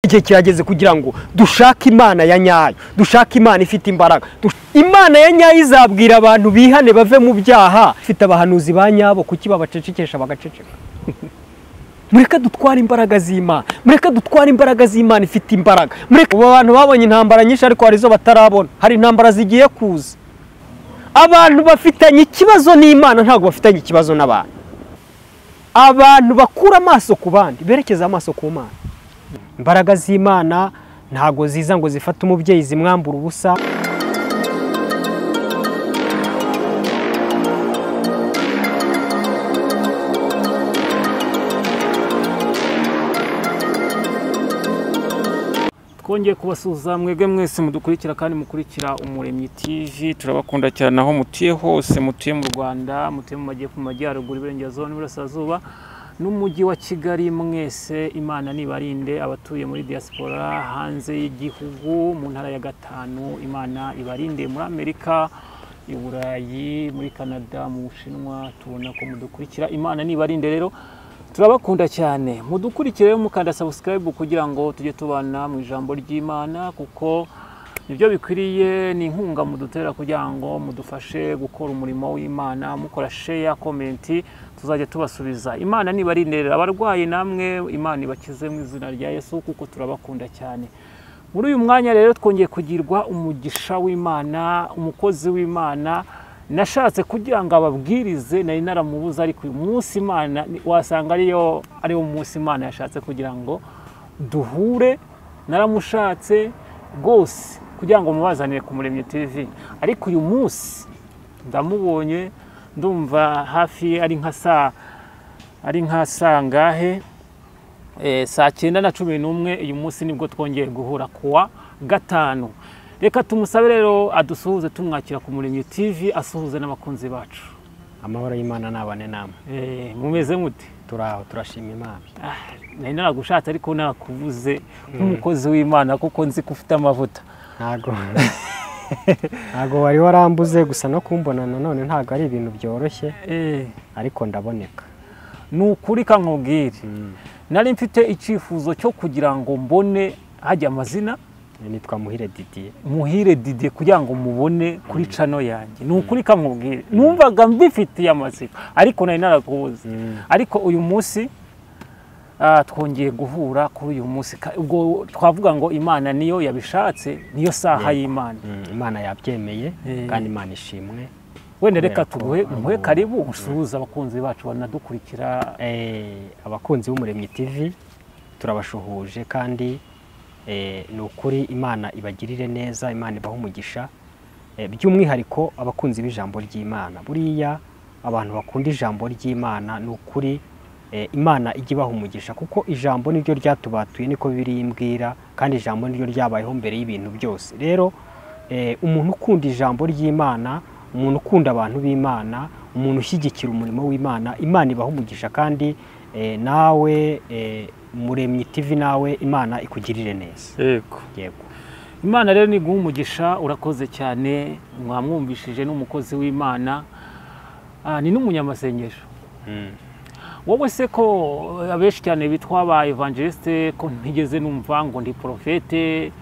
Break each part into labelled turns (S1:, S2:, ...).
S1: igihe kirageze kugira ngo dushake Imana ya nyayo, dushake Imana ifite imbaraga. Imana ya nyayo izabwira abantu bihane bave mu byaha. Ifite abahanuzi ba nyabo, kuki babacecekesha bagaceceka? Mureka dutwara imbaraga z'Imana, mureka dutwara imbaraga z'Imana ifite imbaraga. Mureka abantu babonye intambara nyinshi ariko hari zo batarabona, hari intambara zigiye kuza. Abantu bafitanye ikibazo n'Imana ntabwo bafitanye ikibazo n'abantu. Abantu bakura amaso ku bandi berekeza amaso ku Mana. Imbaraga z'Imana ntago ziza ngo zifate umubyeyi zimwambura ubusa.
S2: Twongeye kubasuhuza mwebwe mwese mudukurikira kandi mukurikira Umuremyi TV. Turabakunda cyane aho mutuye hose, mutuye mu Rwanda, mutuye mu majyepfo, mu majyaruguru, iburengerazuba n'iburasirazuba n'umujyi wa Kigali. Mwese Imana nibarinde. Abatuye muri diaspora hanze y'igihugu mu ntara ya Gatanu, Imana ibarinde. Muri Amerika, i Burayi, muri Canada, mu Bushinwa, tubona ko mudukurikira. Imana nibarinde. Rero turabakunda cyane, mudukurikire mukanda subscribe kugira ngo tujye tubana mu ijambo ry'Imana, kuko nibyo bikwiriye. Ni inkunga mudutera kugira ngo mudufashe gukora umurimo w'Imana. Mukora share, comment, tuzajya tubasubiza. Imana nibarinde. Abarwayi namwe Imana ibakize mu izina rya Yesu, kuko turabakunda cyane. Muri uyu mwanya rero twongeye kugirwa umugisha w'Imana, umukozi w'Imana nashatse kugira ngo ababwirize. Nari naramubuza, ariko uyu munsi Imana wasanga ariyo munsi Imana yashatse kugira ngo duhure. Naramushatse rwose kugira ngo mubazanire ku Muremyi TV, ariko uyu munsi ndamubonye. Ndumva hafi ari nka saa ngahe, saa 9:11. uyu munsi nibwo twongeye guhura kuwa gatanu. Reka tumusabe rero adusuhuze, tumwakira ku Muremyi TV, asuhuze n'abakunzi bacu.
S1: Amahoro y'Imana nabane namwe.
S2: Mumeze mute?
S1: Turaho, turashima Imana.
S2: Nari naragushatse ariko narakuvuze nk'umukozi w'Imana, kuko nzi ko ufite amavuta.
S1: Ntago wari warambuze, gusa no kumbona nanone ntago ari ibintu byoroshye, ariko ndaboneka.
S2: Nukuri kankubwire, nari mfite icyifuzo cyo kugira ngo mbone hajya amazina.
S1: Nitwa Muhire Didier.
S2: Muhire Didier, kugira ngo mubone kuri channel yanjye. Nukuri kankubwire, numvaga mbifitiye amatsiko, ariko nari narakubuze. Ariko uyu munsi twongeye guhura kuri uyu munsi. Ubwo twavuga ngo Imana niyo yabishatse, niyo saha y'Imana.
S1: Imana yabyemeye kandi Imana ishimwe.
S2: Wende reka muhe karibu usuhuza abakunzi bacu banadukurikira.
S1: Abakunzi b'Umuremyi TV turabashuhuje, kandi ni ukuri Imana ibagirire neza, Imana ibaha umugisha. By'umwihariko abakunzi b'ijambo ry'Imana, buriya abantu bakunda ijambo ry'Imana, ni ukuri Imana ijya ibaha umugisha, kuko ijambo niryo ryatubatuye, niko Bibiliya imbwira, kandi ijambo niryo ryabayeho mbere y'ibintu byose. Rero umuntu ukunda ijambo ry'Imana, umuntu ukunda abantu b'Imana, umuntu ushyigikira umurimo w'Imana, Imana ibaha umugisha. Kandi nawe Muremyi TV, nawe Imana ikugirire neza.
S2: Yego. Imana rero ni guha umugisha. Urakoze cyane, mwamwumvishije n'umukozi w'Imana, ni n'umunyamasengesho. Wowe se ko abenshi cyane bitwa ba evangeliste, ko ntigeze numva ngo ndi profete,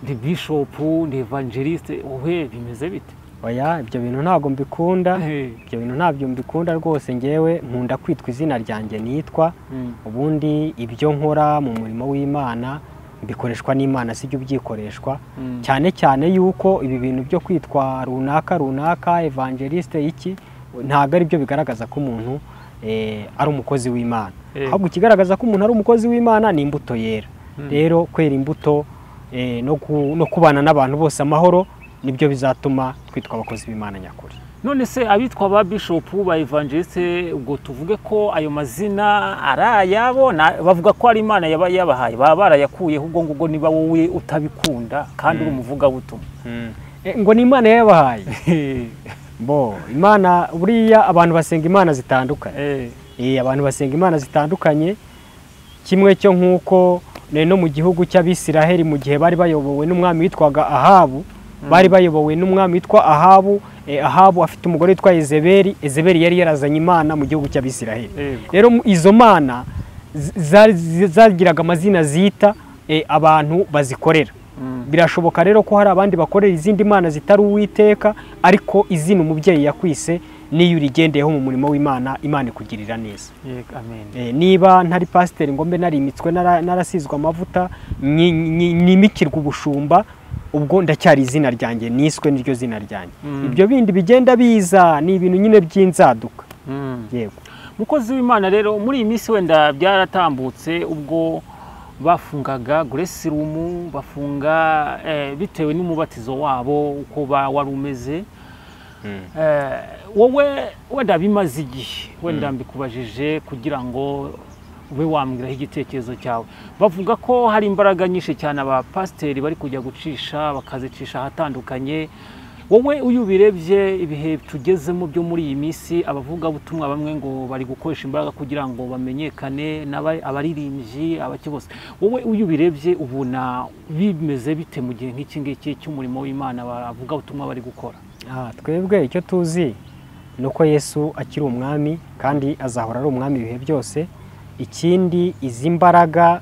S2: ndi bishop, ndi evangeliste, wowe bimeze bite?
S1: Oya, ibyo bintu ntago mbikunda. Ibyo bintu ntabyo mbikunda rwose. Ngewe nkunda kwitwa izina ryanjye nitwa. Ubundi ibyo nkora mu murimo w'Imana bikoreshwa n'Imana, sibyo byikoreshwa. Cyane cyane yuko ibi bintu byo kwitwa runaka evangeliste iki, ntago ari byo bigaragaza ko umuntu ari umukozi w'Imana. Ahubwo ikigaragaza ko umuntu ari umukozi w'Imana ni imbuto yera. Rero kwera imbuto no kubana n'abantu bose amahoro, nibyo bizatuma twitwa abakozi b'Imana nyakuri.
S2: None se abitwa ba bishop, ba evangeliste, ubwo tuvuge ko ayo mazina arayabo, bavuga ko ari Imana yabahaye, baba barayakuye, ahubwo ngo niba wowe utabikunda kandi uri umuvuga butumwa?
S1: Ngo ni Imana yabahaye. Imana, buriya abantu basenga Imana zitandukanye. Abantu basenga Imana zitandukanye, kimwe cyo nkuko no mu gihugu cy'Abisiraheli mu gihe bari bayobowe n'umwami witwaga Ahabu, bari bayobowe n'umwami witwa Ahabu. Ahabu afite umugore witwa Yezebeli yari yarazanye Imana mu gihugu cy'Abisiraheli. Rero izo mana zagiraga amazina zita abantu bazikorera. Birashoboka rero ko hari abandi bakorera izindi mana zitari Uwiteka, ariko izina umubyeyi yakwise niyo urigendeyeho mu murimo w'Imana, Imana ikugirira neza. Niba ntari pasiteri ngo mbe narimitswe narasizwe amavuta nimikirwa ubushumba, ubwo ndacyari izina ryanjye, niswe niryo zina ryanjye. Ibyo bindi bigenda biza ni ibintu nyine by'inzaduka. Yego.
S2: Mukozi w'Imana rero muri iyi minsi wenda byaratambutse ubwo bafungaga Grace Room, bafunga bitewe n'umubatizo wabo uko wari umeze. Wowe wenda bimaze igihe wenda mbikubajije kugira ngo ube wambwiraho igitekerezo cyawe. Bavuga ko hari imbaraga nyinshi cyane abapasiteri bari kujya gucisha, bakazicisha ahatandukanye. Wowe uyu birebye ibihe tugezemo byo muri iyi minsi, abavuga butumwa bamwe ngo bari gukoresha imbaraga kugira ngo bamenyekane, abaririmbyi abaki bose. Wowe uyu birebye ubona bimeze bite mu gihe nk'iki ngiki cy'umurimo w'Imana bavuga butumwa bari gukora?
S1: Twebwe icyo tuzi nuko Yesu akiri umwami kandi azahora ari umwami ibihe byose. Ikindi izi mbaraga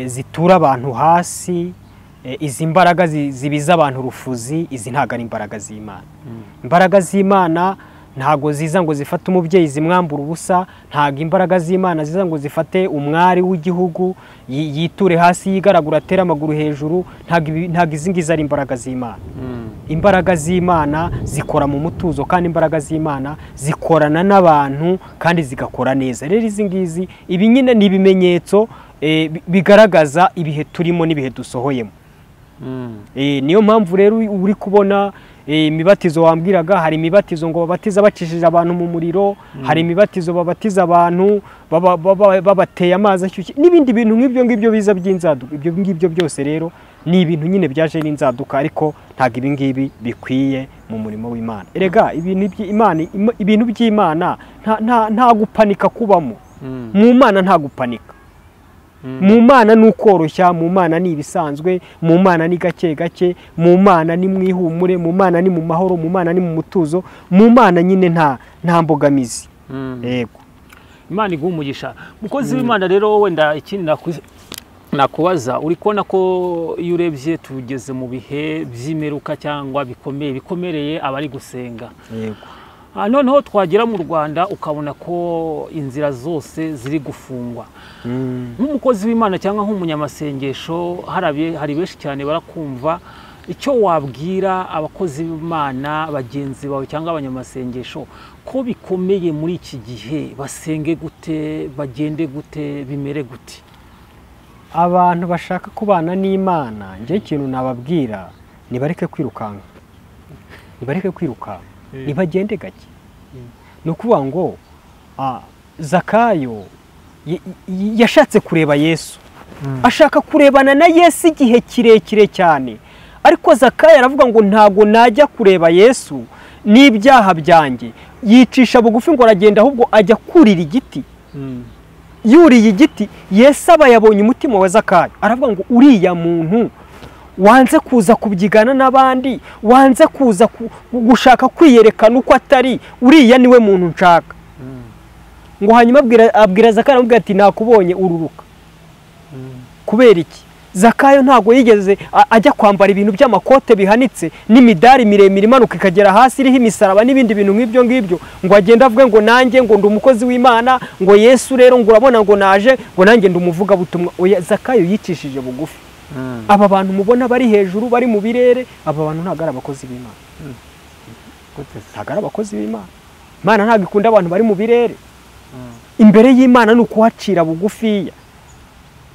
S1: zitura abantu hasi, izi mbaraga zibiza abantu rufuzi, izi ntago ari imbaraga z'Imana. Imbaraga z'Imana ntago ziza ngo zifate umubyeyi zimwambura ubusa, ntago imbaraga z'Imana ziza ngo zifate umwari w'igihugu yiture hasi yigaragura atera amaguru hejuru, ntago izi ngizi ari imbaraga z'Imana. Imbaraga z'Imana zikora mu mutuzo, kandi imbaraga z'Imana zikorana n'abantu kandi zigakora neza. Rero izi ngizi ibi nyine ni ibimenyetso bigaragaza ibihe turimo n'ibihe dusohoyemo. Niyo mpamvu rero uri kubona imibatizo wambwiraga, hari imibatizo ngo babatiza bacishije abantu mu muriro, hari imibatizo babatiza abantu babateye amazi ashyushye, n'ibindi bintu nk'ibyo ngibyo biza by'inzaduka. Ibyo ngibyo byose rero ni ibintu nyine byaje n'inzaduka, ariko ntago ibi ngibi bikwiye mu murimo w'Imana. Erega ibintu by'Imana nta gupanika kubamo. Mu Mana nta gupanika. Mu Mana ni ukoroshya, mu Mana ni ibisanzwe, mu Mana ni gake gake, mu Mana ni mwihumure, mu Mana ni mu mahoro, mu Mana ni mu mutuzo, mu Mana nyine nta mbogamizi. Yego.
S2: Imana iguha umugisha. Mukozi w'Imana rero wenda ikindi nakubaza, uri kubona ko iyo urebye tugeze mu bihe by'imeruka cyangwa bikomereye abari gusenga.
S1: Yego.
S2: Noneho twagera mu Rwanda ukabona ko inzira zose ziri gufungwa. Nk'umukozi w'Imana cyangwa nk'umunyamasengesho, hari benshi cyane barakumva, icyo wabwira abakozi b'Imana bagenzi bawe cyangwa abanyamasengesho ko bikomeye muri iki gihe, basenge gute, bagende gute, bimere gute?
S1: Abantu bashaka kubana n'Imana, njye ikintu nababwira, nibareke kwirukanka. Nibagende gake. Ni ukuvuga ngo Zakayo yashatse kureba Yesu, ashaka kurebana na Yesu igihe kirekire cyane, ariko Zakayo aravuga ngo ntago najya kureba Yesu n'ibyaha byanjye. Yicisha bugufi ngo aragenda, ahubwo ajya kurira igiti. Yuriye igiti, Yesu aba yabonye umutima wa Zakayo, aravuga ngo uriya muntu wanze kuza kubyigana n'abandi, wanze kuza gushaka kwiyerekana uko atari, uriya niwe muntu nshaka. Ngo hanyuma abwira Zakayo, aramubwira ati nakubonye ururuka. Kubera iki? Zakayo ntago yigeze ajya kwambara ibintu by'amakote bihanitse n'imidari miremire imanuka ikagera hasi iriho imisaraba n'ibindi bintu nk'ibyo ngibyo, ngo agenda avuge ngo nanjye ngo ndi umukozi w'Imana, ngo Yesu rero ngo urabona ngo naje ngo nanjye ndi umuvuga butumwa. Oya, Zakayo yicishije bugufi. Aba bantu mubona bari hejuru, bari mu birere, aba bantu ntago ari abakozi b'Imana. Ntago ari abakozi b'Imana. Imana ntago ikunda abantu bari mu birere. Imbere y'Imana ni ukuhacira bugufiya.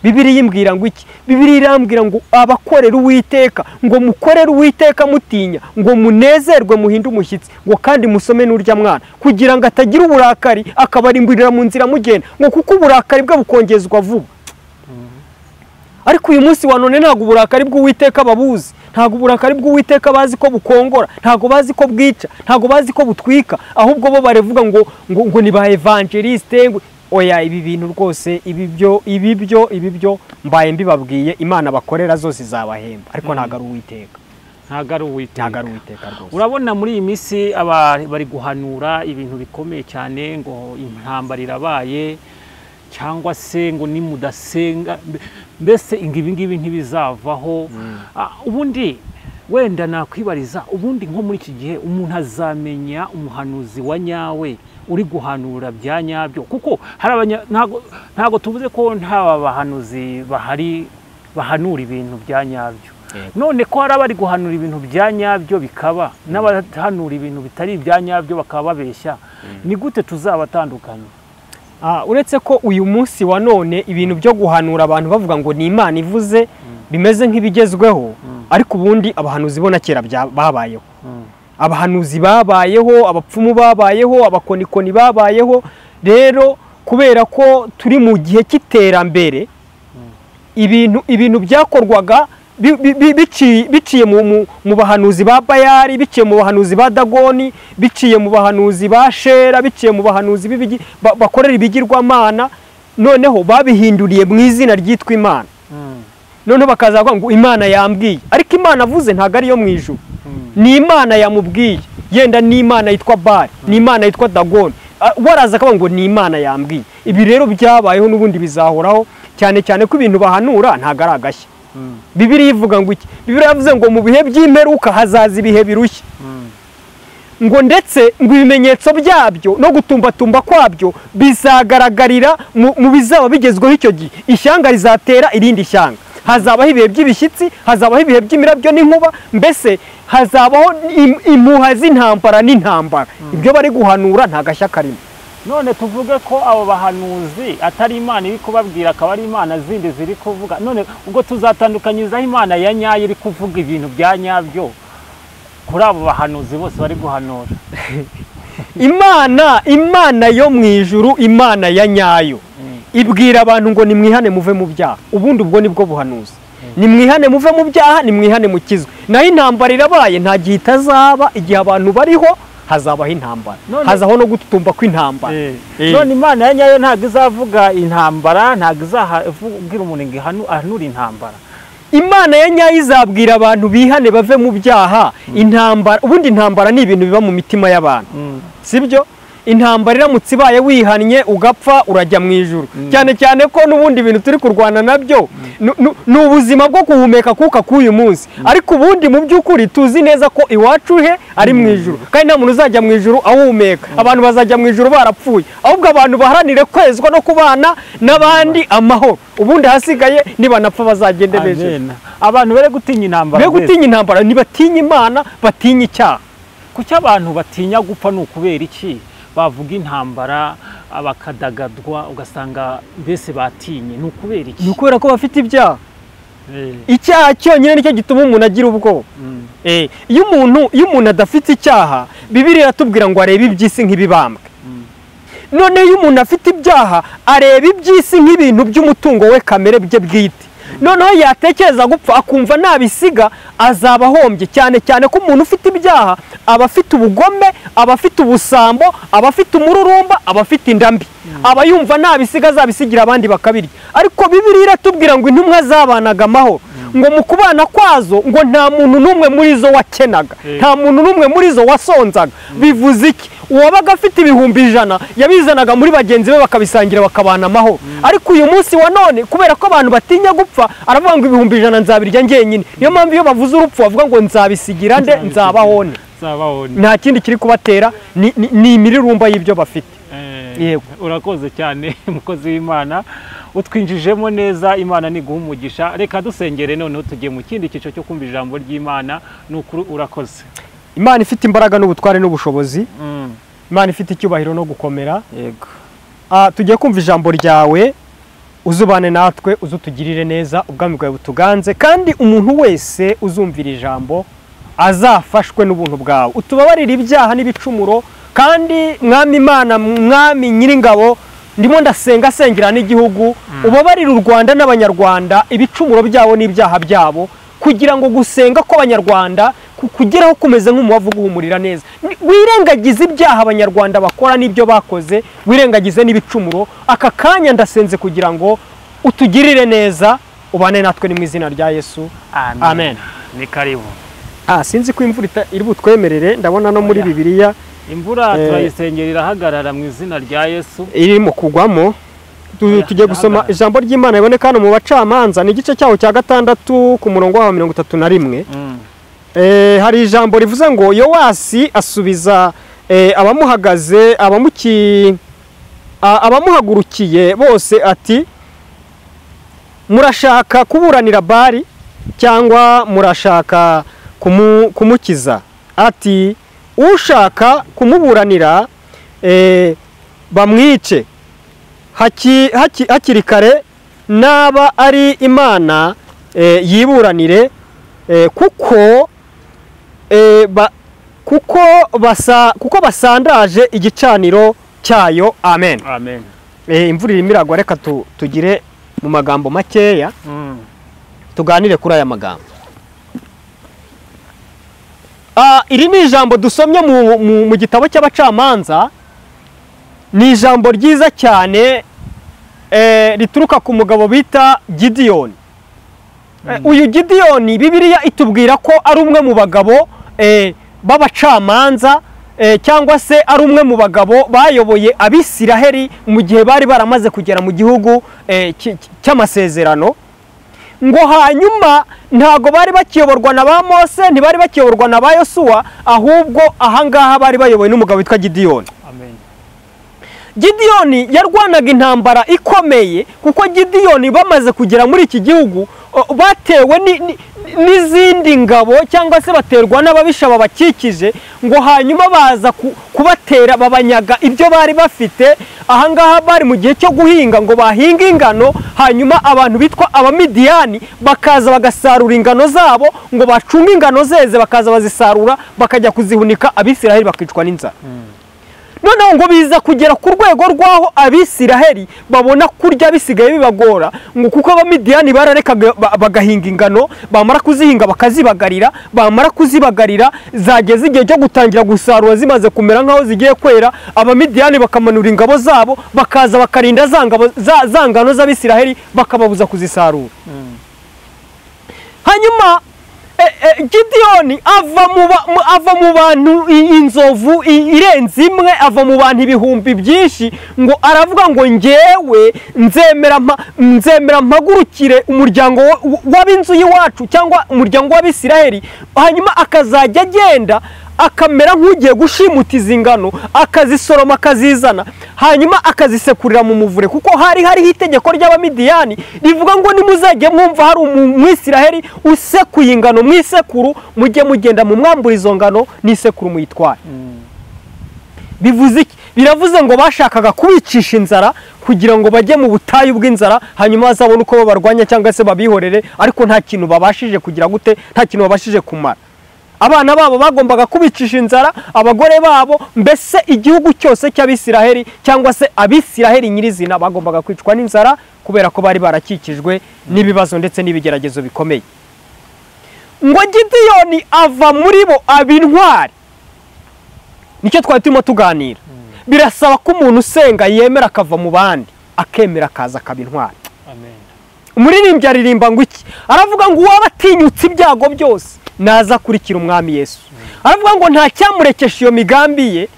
S1: Bibiliya imbwira ngo iki? Bibiliya irambwira ngo abakorera Uwiteka, ngo mukorere Uwiteka mutinya, ngo munezerwe muhinde umushyitsi, ngo kandi musome n'urya mwana, kugira ngo atagira uburakari akabarimburira mu nzira mugenda, ngo kuko uburakari bwe bukongezwa vuba. Ariko uyu munsi wa none ntago uburakari bw'Uwiteka babuzi, ntago uburakari bw'Uwiteka bazi ko bukongora, ntago bazi ko bwica, ntago bazi ko butwika, ahubwo bo barevuga ngo ni ba evangeliste. Oya, ibi bintu rwose ibibyo mbaye mbibabwiye, Imana bakorera zose zabahemba, ariko ntago ari Uwiteka.
S2: Ntago ari Uwiteka
S1: rwose.
S2: Urabona muri iyi minsi bari guhanura ibintu bikomeye cyane, ngo intambara irabaye cyangwa se ngo nimudasenga mbese ibi ngibi ntibizavaho. Ubundi wenda nakwibariza, ubundi nko muri iki gihe umuntu azamenya umuhanuzi wa nyawe uri guhanura bya nyabyo? Kuko hari ntago tuvuze ko nta bahanuzi bahari bahanura ibintu bya nyabyo. None ko hari abari guhanura ibintu bya nyabyo bikaba, n'abahanura ibintu bitari ibya nyabyo bakaba babeshya, ni gute tuzabatandukanya?
S1: Uretse ko uyu munsi wa none ibintu byo guhanura abantu bavuga ngo ni Imana ivuze bimeze nk'ibigezweho, ariko ubundi abahanuzi bo na kera babayeho. Abahanuzi babayeho, abapfumu babayeho, abakonikoni babayeho. Rero kubera ko turi mu gihe cy'iterambere, ibintu byakorwaga biciye mu bahanuzi ba Bayali, biciye mu bahanuzi ba Dagoni, biciye mu bahanuzi ba Shera, biciye mu bahanuzi bakorera ibigirwamana, noneho babihinduriye mu izina ryitwa Imana. Noneho bakaza bavuga ngo Imana yambwiye, ariko Imana avuze ntago ari yo mu ijuru, ni Imana yamubwiye. Yenda ni Imana yitwa Bali, ni Imana yitwa Dagoni, waraza akavuga ngo ni Imana yambwiye. Ibi rero byabayeho n'ubundi bizahoraho, cyane cyane ko ibintu bahanura ntago ari agashya. Bibiliya ivuga ngo iki? Bibiliya yavuze ngo mu bihe by'imperuka hazaza ibihe birushya, ngo ndetse ngo ibimenyetso byabyo no gutumbatumba kwabyo bizagaragarira mu bizaba bigezweho icyo gihe. Ishyanga rizatera irindi shyanga, hazabaho ibihe by'ibishyitsi, hazabaho ibihe by'imirabyo n'inkuba, mbese hazabaho impuha z'intambara n'intambara. Ibyo bari guhanura nta gashya karimo.
S2: None tuvuge ko abo bahanuzi atari Imana iri kubabwira, akaba ari Imana zindi ziri kuvuga. None ubwo tuzatandukanyizaho Imana ya nyayo iri kuvuga ibintu bya nyabyo kuri abo bahanuzi bose bari guhanura? Imana yo mu ijuru, Imana ya nyayo ibwira abantu ngo nimwihane muve mu byaha. Ubundi ubwo nibwo buhanuzi. Nimwihane muve mu byaha, nimwihane mukizwe. Naho intambara irabaye nta gihe itazaba, igihe abantu bariho hazabaho intambara, hazaho no gututumba kw'intambara. None Imana ya nyayo ntago izavuga intambara, ntago izavugira umuntu ngo ahanura intambara.
S1: Imana ya nyayo izabwira abantu bihane bave mu byaha. Intambara, ubundi intambara ni ibintu biba mu mitima y'abantu, sibyo? Intambara iramutse ibaye wihannye ugapfa urajya mu ijuru. Cyane cyane ko n'ubundi ibintu turi kurwana nabyo ni ubuzima bwo guhumeka kuka k'uyu munsi, ariko ubundi mu by'ukuri tuzi neza ko iwacu he ari mu ijuru, kandi nta muntu uzajya mu ijuru ahumeka. Abantu bazajya mu ijuru barapfuye, ahubwo abantu baharanire kwezwa no kubana n'abandi amahoro. Ubundi hasigaye nibanapfa bazagende neza.
S2: Abantu bere gutinya intambara,
S1: bere gutinya intambara, ntibatinya Imana, batinya icyaha.
S2: Kuki abantu batinya gupfa? Ni ukubera iki? Bavuga intambara abakadagadwa ugasanga mbese batinye, ni ukubera iki?
S1: Ni ukubera ko bafite ibyaha. Icyaha cyonyine nicyo gituma umuntu agira ubwoba. Iyo umuntu adafite icyaha, Bibiliya iratubwira ngo arebe iby'isi nk'ibibambwe. None iyo umuntu afite ibyaha areba iby'isi nk'ibintu by'umutungo we kamere bye bwite, noneho yatekereza gupfa akumva nabisiga azaba ahombye. Cyane cyane ko umuntu ufite ibyaha aba afite ubugome, aba afite ubusambo, aba afite umururumba, aba afite indambi, aba yumva nabisiga azabisigira abandi bakabirya. Ariko Bibiliya iratubwira ngo intumwa zabanaga amahoro, ngo mu kubana kwazo ngo nta muntu n'umwe muri zo wakenaga, nta muntu n'umwe muri zo wasonzaga. Bivuze iki? Uwabaga afite ibihumbi 100 yabizanaga muri bagenzi be bakabisangira bakabana amahoro. Ariko uyu munsi wa none kubera ko abantu batinya gupfa, aravuga ngo ibihumbi 100 nzabirya ngenyine. Niyo mpamvu iyo bavuze urupfu bavuga ngo nzabisigira nde, nzabahone. Nta kindi kiri kubatera, ni imirurumba y'ibyo bafite.
S2: Yego, urakoze cyane mukozi w'Imana, utwinjijemo neza. Imana niguha umugisha. Reka dusengere noneho tugiye mu kindi cyiciro cyo kumva ijambo ry'Imana. N'ukuri urakoze.
S1: Imana ifite imbaraga n'ubutware n'ubushobozi, Imana ifite icyubahiro no gukomera.
S2: Yego,
S1: tugiye kumva ijambo ryawe, uzubane natwe, uzutugirire neza, ubwami bwawe butuganze, kandi umuntu wese uzumvira ijambo azafashwe n'ubuntu bwawe. Utubabarire ibyaha n'ibicumuro, kandi Mwami Imana, Mwami Nyiringabo, ndimo ndasenga sengera n'igihugu, ubabarire u Rwanda n'abanyarwanda ibicumuro byabo n'ibyaha byabo, kugira ngo gusenga kw'abanyarwanda kugeraho kumeze nk'umubavu guhumurira neza. Wirengagize ibyaha abanyarwanda bakora n'ibyo bakoze, wirengagize n'ibicumuro. Aka kanya ndasenze kugira ngo utugirire neza, ubane natwe ni mu izina rya Yesu. Amen.
S2: Ni karibu.
S1: Sinzi ko imvura iri butwemerere, ndabona no muri Bibiliya
S2: imvura turayisengerera hagarara mu izina rya Yesu.
S1: Iri mu kugwamo, tugiye gusoma ijambo ry'Imana riboneka hano mu Bacamanza, ni igice cyaho cya 6 ku murongo wa 31. Hari ijambo rivuze ngo Yowasi asubiza abamuhagaze abamuhagurukiye bose ati, murashaka kuburanira Bali cyangwa murashaka kumukiza? Ati, ushaka kumuburanira bamwice hakiri kare, naba ari Imana yiburanire, kuko basandaje igicaniro cyayo. Amen.
S2: Amen.
S1: Imvura irimo iragwa, reka tugire mu magambo makeya tuganire kuri aya magambo. Iri ni ijambo dusomye mu gitabo cy'Abacamanza, ni ijambo ryiza cyane rituruka ku mugabo bita Gideyoni. Uyu Gideyoni Bibiliya itubwira ko ari umwe mu bagabo b'abacamanza, cyangwa se ari umwe mu bagabo bayoboye Abisiraheli mu gihe bari baramaze kugera mu gihugu cy'amasezerano. Ngo hanyuma ntago bari bakiyoborwa na ba Mose, ntibari bakiyoborwa na ba Yosuwa, ahubwo ahangaha bari bayobowe n'umugabo witwa Gideyoni.
S2: Amen.
S1: Gideyoni yarwanaga intambara ikomeye, kuko Gideyoni bamaze kugera muri iki gihugu batewe n'izindi ngabo, cyangwa se baterwa n'ababisha babakikije, ngo hanyuma baza kubatera babanyaga ibyo bari bafite. Ahangaha bari mu gihe cyo guhinga, ngo bahinga ingano, hanyuma abantu bitwa Abamidiyani bakaza bagasarura ingano zabo, ngo bacunga ingano zeze bakaza bazisarura bakajya kuzihunika, Abisiraheli bakicwa n'inzara. Noneho ngo biza kugera ku rwego rwaho Abisiraheli babona kurya bisigaye bibagora, ngo kuko Abamidiyani bararekaga bagahinga ingano, bamara kuzihinga bakazibagarira, bamara kuzibagarira zageze igihe cyo gutangira gusarura zimaze kumera nkaho zigiye kwera, Abamidiyani bakamanura ingabo zabo bakaza bakarinda za ngano z'Abisiraheli bakababuza kuzisarura. Hanyuma Gideyoni ava mu bantu inzovu irenze imwe, ava mu bantu ibihumbi byinshi, ngo aravuga ngo ngewe nzemera mpagurukire umuryango w'ab'inzu y'iwacu, cyangwa umuryango w'Abisiraheli, hanyuma akazajya agenda akamera nk'ugiye gushimutiza ingano, akazisoroma akazizana, hanyuma akazisekurira mu muvure, kuko hariho itegeko ry'Abamidiyani rivuga ngo nimuzajye mwumva hari umwisiraheli usekuye ingano mu isekuru, mujye mugenda mu mwambura izo ngano n'isekuru muyitware. Bivuze iki? Biravuze ngo bashakaga kubicisha inzara kugira ngo bajye mu butayu bw'inzara, hanyuma bazabone uko babarwanya cyangwa se babihorere, ariko nta kintu babashije kugira gute, nta kintu babashije kumara. Abana babo bagombaga kubicisha inzara, abagore babo, mbese igihugu cyose cy'Abisiraheli cyangwa se Abisiraheli nyirizina bagombaga kwicwa n'inzara, kubera ko bari barakikijwe n'ibibazo ndetse n'ibigeragezo bikomeye. Ngo Gideyoni ava muri bo ab'intwari. Nicyo twari turimo tuganira. Birasaba ko umuntu usenga yemera akava mu bandi, akemera akaza akaba intwari.
S2: Amen.
S1: Umuririmbyi aririmba ngo iki? Aravuga ngo uwaba atinyutse ibyago byose naza kurikira umwami Yesu. Aravuga ngo nta cyamurekesha iyo migambi ye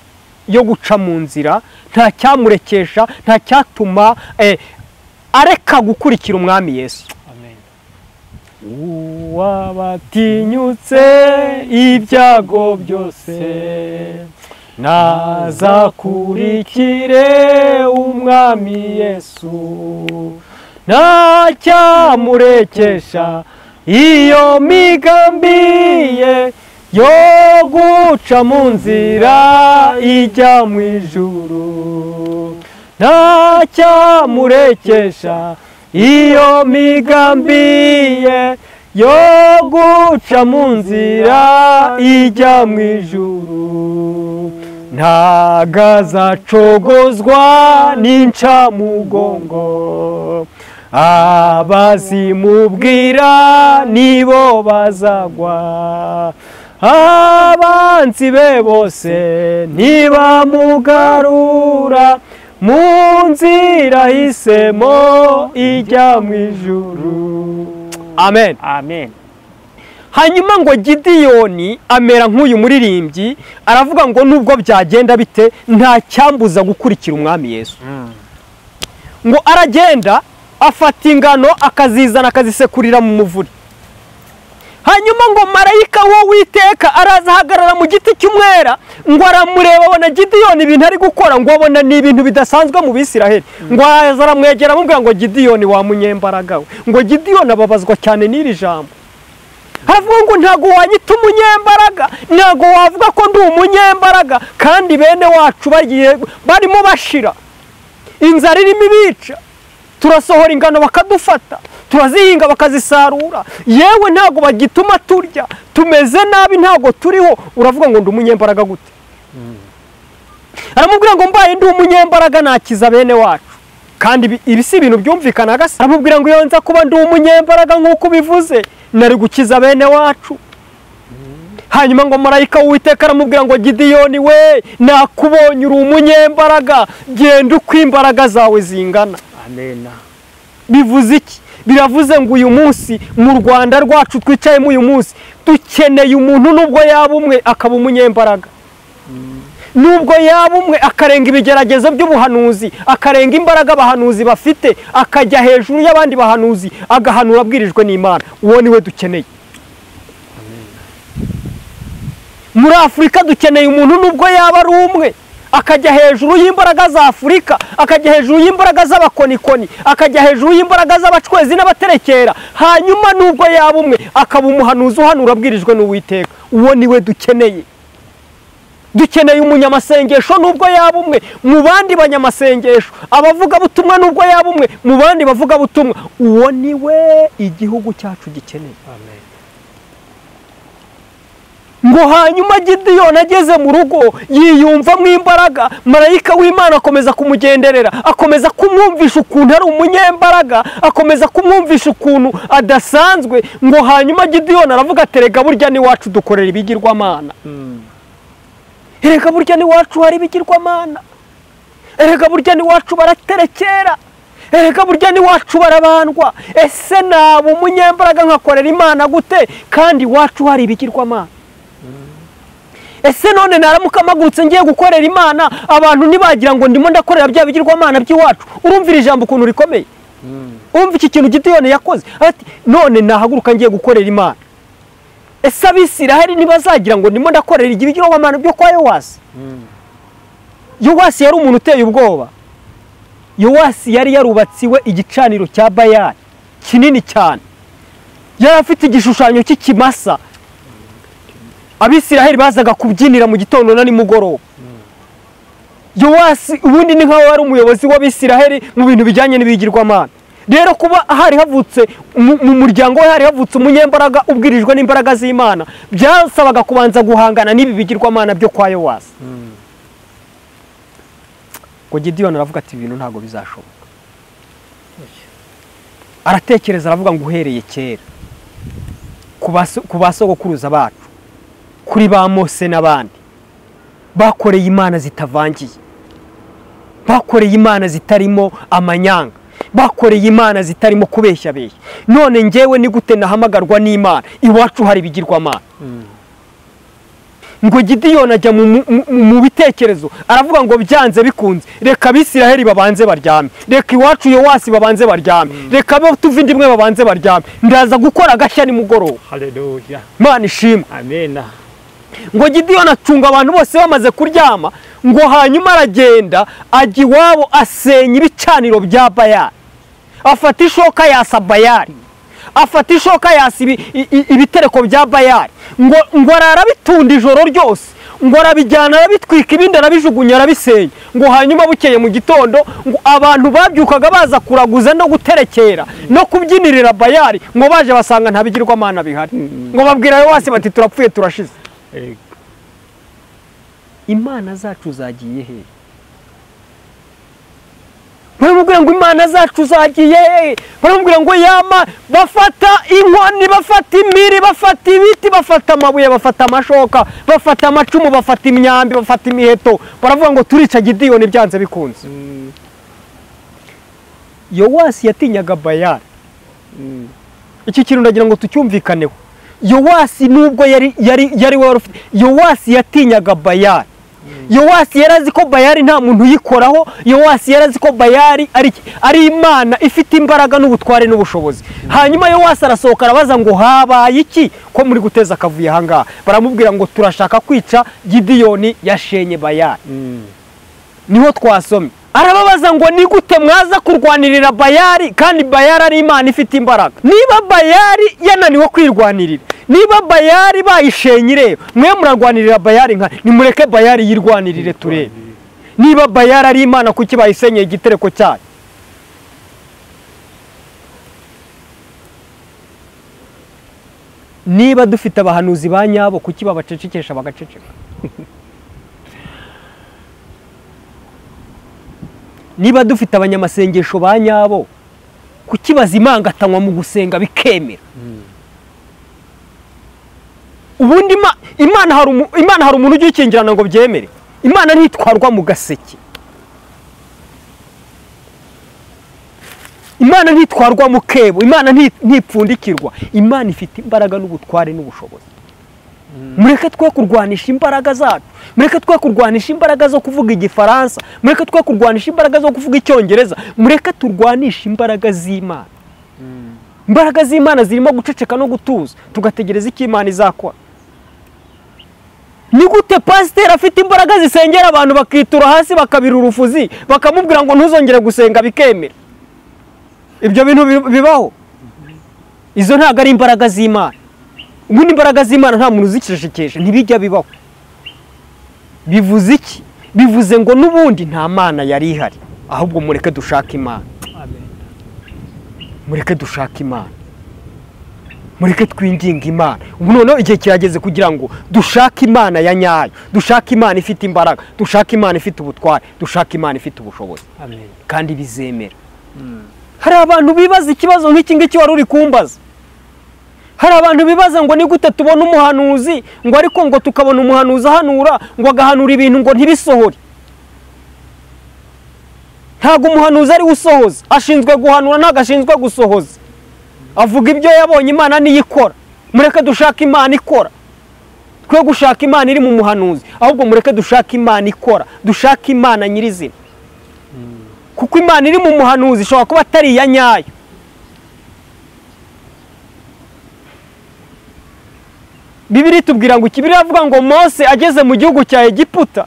S1: yo guca mu nzira, nta cyamurekesha, nta cyatuma areka gukurikira umwami Yesu.
S2: Amen.
S1: Uwaba atinyutse ibyago byose naza kurikire umwami Yesu, nta cyamurekesha iyo migambi ye yo guca mu nzira ijya mu ijuru, nta cyamurekesha iyo migambi ye yo guca mu nzira ijya mu ijuru, ntago azacogozwa n'incamugongo, abazimubwira nibo bazagwa, abanzi be bose ntibamugarura mu nzira ahisemo ijya mu ijuru. Amen.
S2: Amen.
S1: Hanyuma ngo Gideyoni amera nk'uyu muririmbyi, aravuga ngo nubwo byagenda bite nta cyambuza gukurikira umwami Yesu. ngo aragenda afata ingano akazizana akazisekurira mu muvure. Hanyuma ngo marayika w'Uwiteka araza ahagarara mu giti cy'umwera, ngo aramureba abona Gideyoni ibintu ari gukora, ngo abona ni ibintu bidasanzwe mu Bisiraheli. Ngo araza aramwegera amubwira ngo Gideyoni wa munyembaraga we. Ngo Gideyoni ababazwa cyane n'iri jambo. Haravuga ngo ntago wanyita umunyembaraga, ntago wavuga ko ndi umunyembaraga, kandi bene wacu barimo bashira, inzara irimo ibica, turasohora ingano bakadufata, turazihinga bakazisarura, yewe ntago bagituma turya, tumeze nabi ntago turiho, uravuga ngo ndi umunyembaraga gute? Aramubwira ngo mbaye ndi umunyembaraga nakiza bene wacu, kandi ibi si ibintu byumvikana gasa. Aramubwira ngo iyo nza kuba ndi umunyembaraga nk'uko bivuze nari gukiza bene wacu. Hanyuma ngo marayika w'Uwiteka aramubwira ngo Gideyoni we, nakubonye uri umunyembaraga, genda uko imbaraga zawe zingana.
S2: Amen.
S1: Bivuze iki? Biravuze ngo uyu munsi mu Rwanda rwacu twicayemo uyu munsi dukeneye umuntu nubwo yaba umwe akaba umunyembaraga, nubwo yaba umwe akarenga ibigeragezo by'ubuhanuzi, akarenga imbaraga abahanuzi bafite, akajya hejuru y'abandi bahanuzi agahanura abwirijwe n'Imana. Uwo niwe dukeneye. Muri Afurika dukeneye umuntu nubwo yaba ari umwe akajya hejuru y'imbaraga za Afurika, akajya hejuru y'imbaraga z'abakonikoni, akajya hejuru y'imbaraga z'abacwezi n'abaterekera, hanyuma nubwo yaba umwe akaba umuhanuzi uhanura abwirijwe n'Uwiteka. Uwo niwe dukeneye. Dukeneye umunyamasengesho nubwo yaba umwe mu bandi banyamasengesho, abavuga butumwa nubwo yaba umwe mu bandi bavuga butumwa. Uwo niwe igihugu cyacu gikeneye.
S2: Amen.
S1: Ngo hanyuma Gideyoni ageze mu rugo yiyumvamo imbaraga, marayika w'Imana akomeza kumugenderera, akomeza kumwumvisha ukuntu ari umunyembaraga, akomeza kumwumvisha ukuntu adasanzwe. Ngo hanyuma Gideyoni aravuga ati erega burya n'iwacu dukorera ibigirwamana. Erega burya n'iwacu hari ibigirwamana, erega burya n'iwacu baraterekera, erega burya n'iwacu barabandwa. Ese naba umunyembaraga nkakorera Imana gute kandi iwacu hari ibigirwamana? Ese none naramuka amagurutse ngiye gukorera Imana, abantu nibagira ngo ndimo ndakorera bya bigirwamana by'iwacu? Urumvira ijambo ukuntu rikomeye. Umva iki kintu Gideyoni yakoze, ati none nahaguruka ngiye gukorera Imana. Ese Abisiraheli nibazagira ngo ndimo ndakorera ibigirwamana byo kwa Yowasi? Yowasi yari umuntu uteye ubwoba. Yowasi yari yarubatsiwe igicaniro cya Bayali kinini cyane, yari afite igishushanyo cy'ikimasa. Abisiraheli bazaga kubyinira mu gitondo na nimugoroba. Yowasi ubundi ni nkaho wari umuyobozi w'Abisiraheli mu bintu bijyanye n'ibigirwamana. Rero kuba hari havutse mu muryango we hari havutse umunyembaraga ubwirijwe n'imbaraga z'Imana, byasabaga kubanza guhangana n'ibi bigirwamana byo kwa Yowasi. Ngo Gideyoni aravuga ati ibintu ntago bizashoboka. Aratekereza aravuga ngo uhereye kera ku basogokuruza bacu, kuri ba Mose n'abandi, bakoreye Imana zitavangiye, bakoreye Imana zitarimo amanyanga, bakoreye Imana zitarimo kubeshya beshya. None ngewe ni gute nahamagarwa n'Imana iwacu hari ibigirwamana? Ngo Gideyoni ajya mu bitekerezo aravuga ngo byanze bikunze reka Abisiraheli babanze baryame, reka iwacu Yowasi babanze baryame, reka abo tuva indimwe babanze baryame, ndaza gukora agashya nimugoroba.
S2: Haleluya.
S1: Imana ishimwe.
S2: Amen.
S1: Ngo Gideyoni acunga abantu bose bamaze kuryama, ngo hanyuma aragenda ajya iwabo asenya ibicaniro bya Bayali, afata ishoka yasa Bayali, afata ishoka yasa ibitereko bya Bayali, ngo arabitunda ijoro ryose, ngo arabijyana arabitwika, ibindi arabijugunya arabisenya. Ngo hanyuma bukeye mu gitondo ngo abantu babyukaga baza kuraguza no guterekera no kubyinirira Bayali, ngo baje basanga nta bigirwamana bihari. Ngo babwira Yowasi bati turapfuye turashize. Imana zacu zagiye he? Baramubwira ngo Imana zacu zagiye he? Baramubwira ngo yama bafata inkoni, bafata imiri, bafata ibiti, bafata amabuye, bafata amashoka, bafata amacumu, bafata imyambi, bafata imiheto. Baravuga ngo turica Gideyoni byanze bikunze. Yowasi yatinyaga Bayali. Iki kintu ndagira ngo tucyumvikaneho. Yowasi nubwo yari Yowasi yatinyaga Bayali. Yowasi yarazi ko Bayali nta muntu uyikoraho. Yowasi yarazi ko Bayali ari imana ifite imbaraga n'ubutware n'ubushobozi. Hanyuma Yowasi arasohoka arabaza ngo habaye iki ko muri guteza akavuye aha ngaha. Baramubwira ngo turashaka kwica Gideyoni yashenye Bayali. Niho twasomye. Arababaza ngo ni gute mwaza kurwanirira Bayali kandi Bayali ari imana ifite imbaraga. Niba Bayali yananiwe kwirwanirira, niba Bayali bayishenye rero, mwe murarwanirira Bayali nka nimureke Bayali yirwanirire turebe. Niba Bayali ari imana kuki bayisenyeye igitereko cyayo? Niba dufite abahanuzi ba nyabo kuki babacecekesha bagaceceka? Niba dufite abanyamasengesho ba nyabo kuki bazimangatanywa mu gusenga bikemera? Ubundi Imana hari umuntu ugikingirana ngo byemere. Imana ntitwarwa mu gaseke. Imana ntitwarwa mu kebo. Imana ntipfundikirwa. Imana ifite imbaraga n'ubutware n'ubushobozi. Mureke twe kurwanisha imbaraga zacu. Mureke twe kurwanisha imbaraga zo kuvuga Igifaransa. Mureke twe kurwanisha imbaraga zo kuvuga Icyongereza. Mureke turwanisha imbaraga z'Imana. Imbaraga z'Imana zirimo guceceka no gutuza, tugategereza iki Imana izakora. Ni gute pasiteri afite imbaraga zisengera abantu bakitura hasi bakabira urufuzi, bakamubwira ngo ntuzongere gusenga bikemera? Ibyo bintu bibaho? Izo ntago ari imbaraga z'Imana. Ubundi imbaraga z'Imana nta muntu uzicecekesha, ntibijya bibaho. Bivuze iki? Bivuze ngo n'ubundi nta mana yari ihari, ahubwo mureke dushaka Imana. Mureke dushaka Imana. Mureke twinginga Imana. Ubu noneho igihe kirageze kugira ngo dushake Imana ya nyayo, dushake Imana ifite imbaraga, dushake Imana ifite ubutware, dushake Imana ifite ubushobozi. Amen. Kandi bizemera. Hari abantu bibaza ikibazo nk'iki ngiki wari uri kumbaza. Hari abantu bibaza ngo ni gute tubona umuhanuzi ngo ariko ngo tukabona umuhanuzi ahanura ngo agahanura ibintu ngo ntibisohore. Ntago umuhanuzi ari usohoza, ashinzwe guhanura ntago ashinzwe gusohoza. Avuga ibyo yabonye, Imana niyo ikora. Mureke dushaka Imana ikora. Twe gushaka Imana iri mu muhanuzi, ahubwo mureke dushaka Imana ikora, dushaka Imana nyirizina. Kuko Imana iri mu muhanuzi ishobora kuba atari iya nyayo. Bibiliya itubwira ngo Bibiliya avuga ngo Mose ageze mu gihugu cya Egiputa.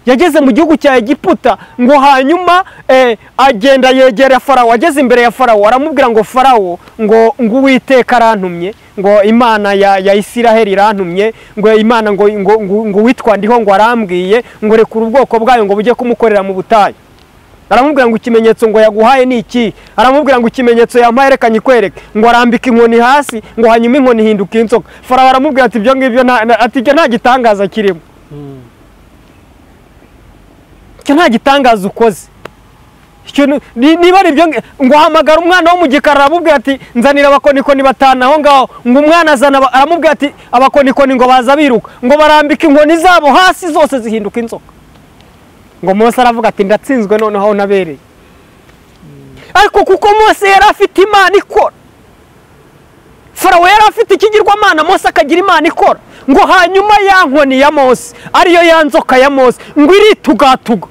S1: Yageze mu gihugu cya Egiputa ngo hanyuma agenda yegera Farawo. Ageze imbere ya Farawo aramubwira ngo Farawo ngo Uwiteka arantumye, ngo Imana ya Isiraheli irantumye, ngo Imana ngo witwa ndiho ngo arambwiye ngo rekura ubwoko bwayo ngo bujye kumukorera mu butayu. Aramubwira ngo ikimenyetso ngo yaguhaye ni iki? Aramubwira ngo ikimenyetso yampaye reka nyikwereke. Ngo arambika inkoni hasi ngo hanyuma inkoni hinduka inzoka. Farawo aramubwira ati ibyo ngibyo nta gitangaza kirimo. Nta gitangaza ukoze. Niba ari ibyo ngo hamagara umwana wo mu gikara, aramubwira ati nzanira abakonikoni batanu aho ngaho. Ngo umwana azana, aramubwira ati abakonikoni ngo baza biruka, ngo barambika inkoni zabo hasi zose zihinduka inzoka. Ngo Mose aravuga ati ndatsinzwe noneho aho nabereye. Ariko kuko Mose yari afite Imana ikora, Farawo yari afite ikigirwamana, Mose akagira Imana ikora. Ngo hanyuma ya nkoni ya Mose ariyo ya nzoka ya Mose ngo iritugatuga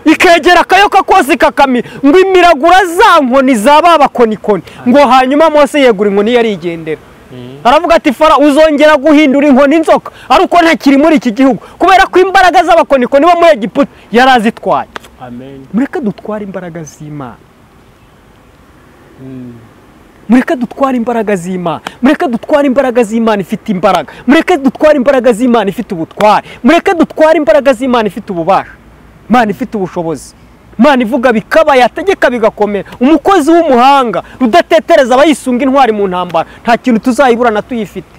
S1: ikegera akayoka kose kakamira, ngo imiragura za nkoni zaba abakonikoni. Ngo hanyuma Mose yegura inkoni yari igendera. Aravuga ati Farawo uzongera guhindura inkoni inzoka aruko ntakiri muri iki gihugu, kubera ko imbaraga z'abakonikoni bo muri Egiputa yarazitwaye. Amen. Mureke dutware imbaraga z'Imana. Mureke dutware imbaraga z'Imana. Mureke dutware imbaraga z'Imana ifite imbaraga. Mureke dutware imbaraga z'Imana ifite ubutware. Mureke dutware imbaraga z'Imana ifite ububasha. Imana ifite ubushobozi. Imana ivuga bikaba, yategeka bigakomera. Umukozi w'umuhanga rudatetereza abayisunga intwari mu ntambara, nta kintu tuzayiburana tuyifite.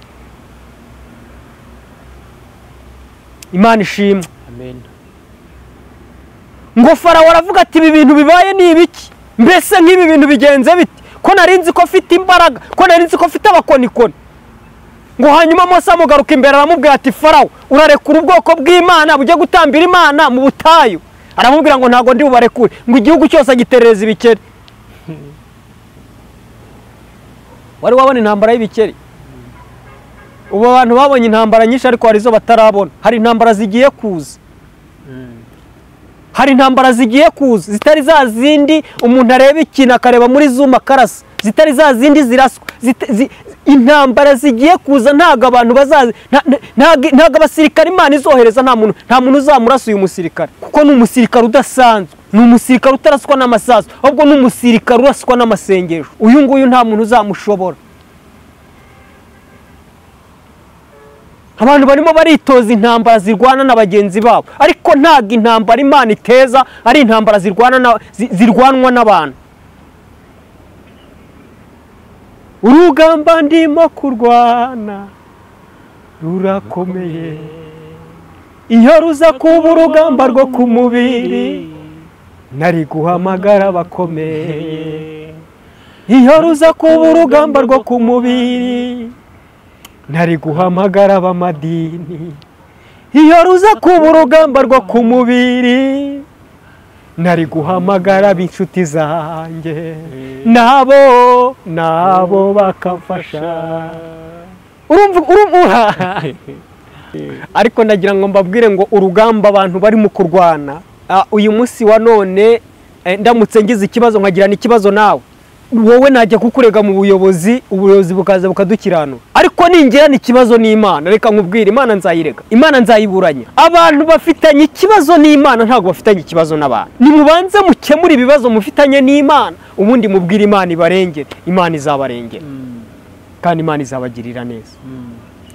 S1: Imana ishimwe. Amen. Ngo Farawo aravuga ati ibi bintu bibaye ni ibiki? Mbese nk'ibi bintu bigenze bite? Ko narinzi ko afite imbaraga, ko narinzi ko afite abakonikoni. Ngo hanyuma Mose amugaruka imbere aramubwira ati Farawo urarekura ubwoko bw'Imana bujye gutambira Imana mu butayu? Aramubwira ngo ntago ndi bubarekure, ngo igihugu cyose agiterereza ibikeri. Wari wabona intambara y'ibikeri? ubu abantu babonye intambara nyinshi ariko hari izo batarabona. Hari intambara zigiye kuza, hari intambara zigiye kuza zitari za zindi umuntu areba ikintu akareba muri zoom akarasa, zitari za zindi ziraswa. Intambara zigiye kuza ntago abantu bazazi, ntago abasirikare Imana izohereza, nta muntu uzamurasa uyu musirikare, kuko ni umusirikare udasanzwe, ni umusirikare utaraswa n'amasasu, ahubwo ni umusirikare uraswa n'amasengesho. Uyu nguyu nta muntu uzamushobora. Abantu barimo baritoza intambara zirwana na bagenzi babo, ariko ntago intambara Imana iteza ari intambara zirwanwa n'abantu. Urugamba ndimo kurwana rurakomeye, iyo ruza kuba urugamba rwo ku mubiri nari guhamagara abakomeye. Iyo ruza kuba urugamba rwo ku mubiri nari guhamagara abamadini. Iyo ruza kuba urugamba rwo ku mubiri nari guhamagara ab'inshuti zanjye, nabo bakamfasha. Urumva ariko nagira ngo mbabwire ngo urugamba abantu bari mu kurwana uyu munsi wa none, ndamutse ngize ikibazo nkagirana ikibazo nawe, wowe najya kukurega mu buyobozi, ubuyobozi bukaza bukadukiranura. Ariko ningirana ikibazo n'Imana, reka nkubwire, Imana nzayirega, Imana nzayiburanya. Abantu bafitanye ikibazo n'Imana ntabwo bafitanye ikibazo n'abantu. Nimubanze mukemura ibibazo mufitanye n'Imana, ubundi mubwire Imana ibarengere. Imana izabarengera kandi Imana izabagirira neza.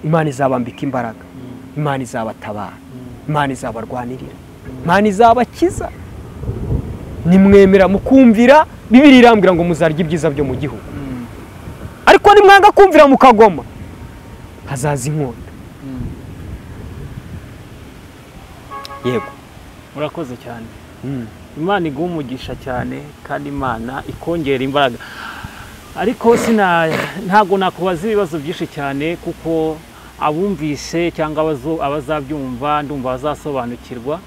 S1: Imana izabambika imbaraga, Imana izabatabara, Imana izabarwanirira, Imana izabakiza. Nimwemera mukumvira, Bibiliya irambwira ngo muzarya ibyiza byo mu gihugu. Ariko nimwanga kumvira mukagoma, hazaza inkonda. Yego,
S2: murakoze cyane. Imana iguha umugisha cyane kandi Imana ikongera imbaraga. Ariko ntago nakubaza ibibazo byinshi cyane, kuko abumvise cyangwa abazabyumva ndumva bazasobanukirwa.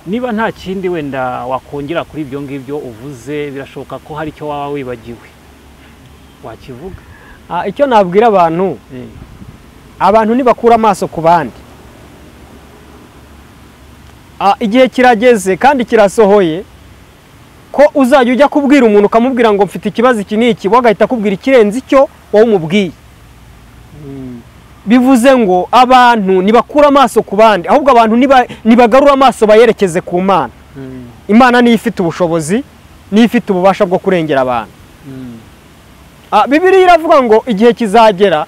S2: Niba nta kindi wenda wakongera kuri ibyo ngibyo uvuze, birashoboka ko hari icyo waba wibagiwe, wakivuga?
S1: Icyo nabwira abantu nibakura amaso ku bandi. Igihe kirageze kandi kirasohoye ko uzajya ujya kubwira umuntu ukamubwira ngo mfite ikibazo iki n'iki, wagahita akubwira ikirenze icyo wowe umubwiye. Bivuze ngo abantu nibakura amaso ku bandi, ahubwo abantu nibagarura amaso bayerekeze ku Mana. Imana niyo ifite ubushobozi, niyo ifite ububasha bwo kurengera abantu. Bibiliya iravuga ngo igihe kizagera,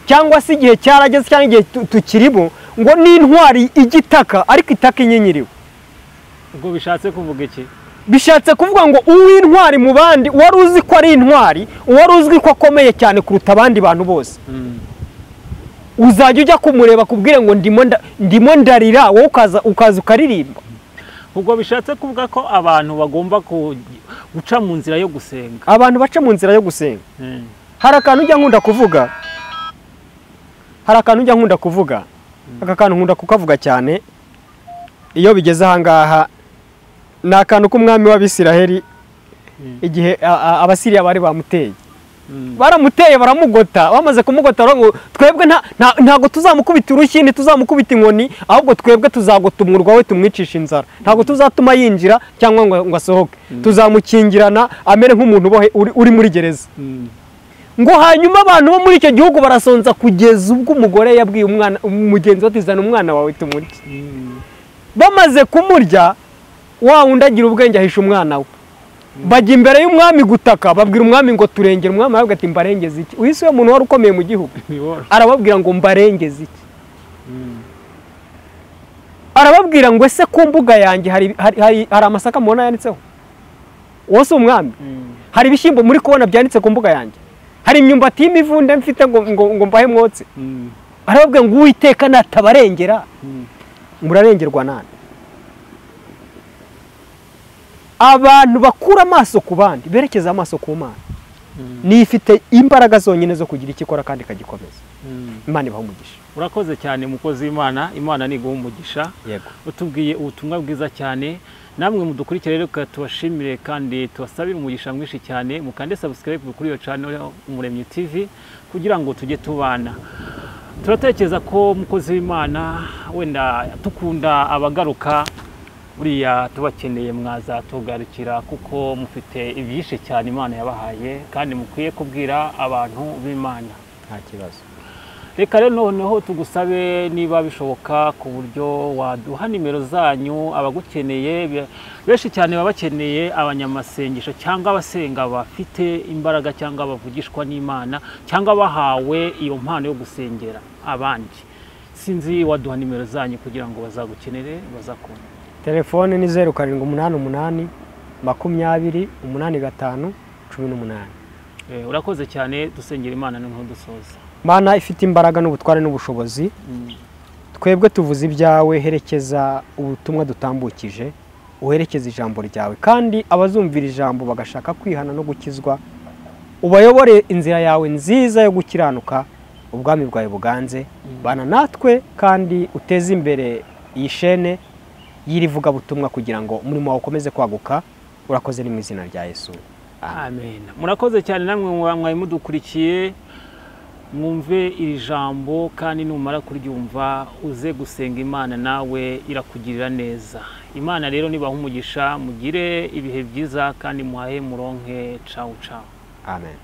S1: cyangwa se igihe cyarageze, cyangwa igihe tukirimo, ngo n'intwari igitaka ariko itaka inyenyeriwe.
S2: Ubwo bishatse kuvuga iki?
S1: Bishatse kuvuga ngo uw'intwari mu bandi, wari uzi ko ari intwari, wari uzwi ko akomeye cyane kuruta abandi bantu bose, uzajya ujya kumureba kubwire ngo ndimo ndarira, wowe ukaza ukaririmba.
S2: Ubwo bishatse kuvuga ko abantu bagomba guca mu nzira yo gusenga.
S1: Abantu baca mu nzira yo gusenga. Hari akantu ujya nkunda kuvuga, aka kantu nkunda kukavuga cyane iyo bigeze ahangaha. Ni akantu k'umwami w'Abisiraheli igihe Abasiriya bari bamuteye. Baramuteye baramugota, bamaze kumugota ngo twebwe ntago tuzamukubita urushyi, ntituzamukubita inkoni, ahubwo twebwe tuzagota umurwa we tumwicisha inzara. Ntago tuzatuma yinjira cyangwa ngo asohoke, tuzamukingirana amere nk'umuntu uri muri gereza. Ngo hanyuma abantu bo muri icyo gihugu barasonza kugeza ubwo umugore yabwiye umugenzi we ati zana umwana wawe tumurye. Bamaze kumurya, wa wundi agira ubwenge ahisha umwana we. Bajya imbere y'umwami gutaka, babwira umwami ngo turengere. Umwami aravuga ati mbarengeze iki? Uhise uwo muntu wari ukomeye mu gihugu arababwira ngo mbarengeze iki? Arababwira ngo ese ku mbuga yanjye hari amasaka mubona yanditseho? Wose umwami, hari ibishyimbo muri kubona byanditse ku mbuga yanjye? Hari imyumbati y'imivunde mfite ngo mbahe mwotse? Arababwira ngo Uwiteka natabarengera murarengerwa nande? Abantu bakura amaso ku bandi, berekeza amaso ku Mana, ni ifite imbaraga zonyine zo kugira icyo ikora kandi ikagikomeza. Imana ibaha umugisha.
S2: Urakoze cyane mukozi w'Imana. Imana niguha umugisha.
S1: Yego.
S2: Utubwiye ubutumwa bwiza cyane. namwe mudukurikire rero tubashimire kandi tubasabire umugisha mwinshi cyane, mukande subscribe kuri iyo channel Umuremyi TV kugira ngo tujye tubana. Turatekereza ko mukozi w'Imana wenda tukunda abagaruka buriya tubakeneye mwaza tugarukira kuko mufite ibyishe cyane Imana yabahaye kandi mukwiye kubwira abantu b'Imana.
S1: nta kibazo.
S2: Reka rero noneho tugusabe niba bishoboka ku buryo waduha nimero zanyu abagukeneye, benshi cyane baba bakeneye abanyamasengesho cyangwa abasenga bafite imbaraga cyangwa bavugishwa n'Imana cyangwa bahawe iyo mpano yo gusengera abandi. Sinzi waduha nimero zanyu kugira ngo bazagukenere bazakunda.
S1: Telefone ni 0788 20 85 18.
S2: Urakoze cyane, dusengera Imana noneho dusoza.
S1: Mana ifite imbaraga n'ubutware n'ubushobozi, twebwe tuvuze ibyawe, herekeza ubutumwa dutambukije, uherekeza ijambo ryawe, kandi abazumvira ijambo bagashaka kwihana no gukizwa, ubayobore inzira yawe nziza yo gukiranuka, ubwami bwawe buganze. Bana natwe kandi uteze imbere iyi shene y'irivuga butumwa kugira ngo umurimo wawe ukomeze kwaguka. Urakoze mu izina rya Yesu.
S2: Amen. Murakoze cyane namwe mwamwaye mudukurikiye, mwumve iri jambo kandi numara kuryumva uze gusenga Imana nawe irakugirira neza. Imana rero nibaha umugisha, mugire ibihe byiza kandi muhahe muronke. Ciao ciao.
S1: Amen.